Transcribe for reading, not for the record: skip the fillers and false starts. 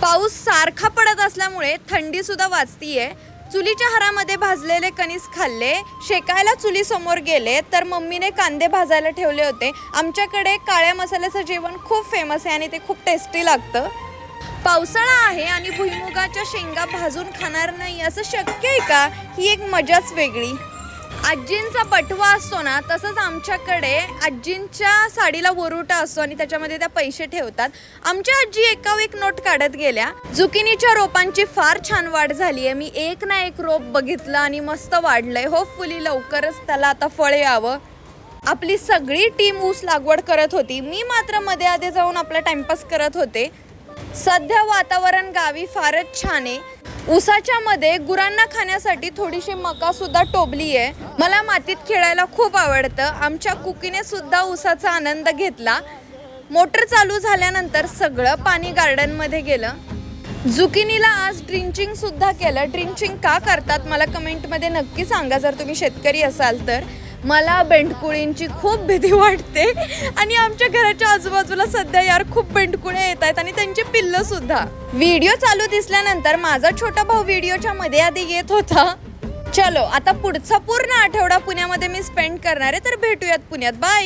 पाऊस सारखा पडत असल्यामुळे थंडी सुद्धा वाजतीये। चुलीच्या हारामध्ये भाजलेले कणीस खाल्ले, शेकायला चुली समोर गेले तर मम्मीने कांदे भाजायला ठेवले होते। आमच्याकडे काळ्या मसाल्याचं जेवण खूप फेमस आहे आणि ते खूप टेस्टी लागतं। पावसाळा आहे आणि भुईमुगाच्या शेंगा भाजून खाणार नाही असं शक्य आहे का? ही एक मजाच वेगळी। आजींचा बटवा असतो ना, तसंच आमच्याकडे आजींच्या साडीला वरुटा असतो आणि त्याच्यामध्ये त्या पैसे ठेवतात। आमच्या आजी एकावर एक नोट काढत गेल्या। जुकिनीच्या रोपांची फार छान वाढ झाली आहे। मी एक ना एक रोप बघितलं आणि मस्त वाढलंय। होपफुली लवकरच त्याला आता फळ यावं। आपली सगळी टीम ऊस लागवड करत होती, मी मात्र मध्ये आधी जाऊन आपला टाइमपास करत होते। सध्या वातावरण गावी फारच छान आहे। ऊसाच्या मध्ये गुरांना खाण्यासाठी थोडीशी मका सुद्धा टोबली आहे। मला मातीत खेळायला खूप आवडतं। आमच्या कुकीने सुद्धा ऊसाचा आनंद घेतला। मोटर चालू झाल्यानंतर सगळं पाणी गार्डन मध्ये गेलं। जुकिनीला आज ड्रिंचिंग सुद्धा केलं। ड्रिंचिंग का करतात मला कमेंट मध्ये नक्की सांगा जर तुम्ही शेतकरी असाल तर। मला बेंडकुळींची खूप भीती वाटते आणि आमच्या घराच्या आजूबाजूला सध्या यार खूप बेंडकुळे येत आहेत आणि त्यांची पिल्लं सुद्धा। व्हिडिओ चालू दिसल्यानंतर माझा छोटा भाऊ व्हिडिओच्या मध्ये आधी येत होता। चलो आता पुढचा पूर्ण आठवडा पुण्यामध्ये मी स्पेंड करणार आहे, तर भेटूयात पुण्यात। बाय।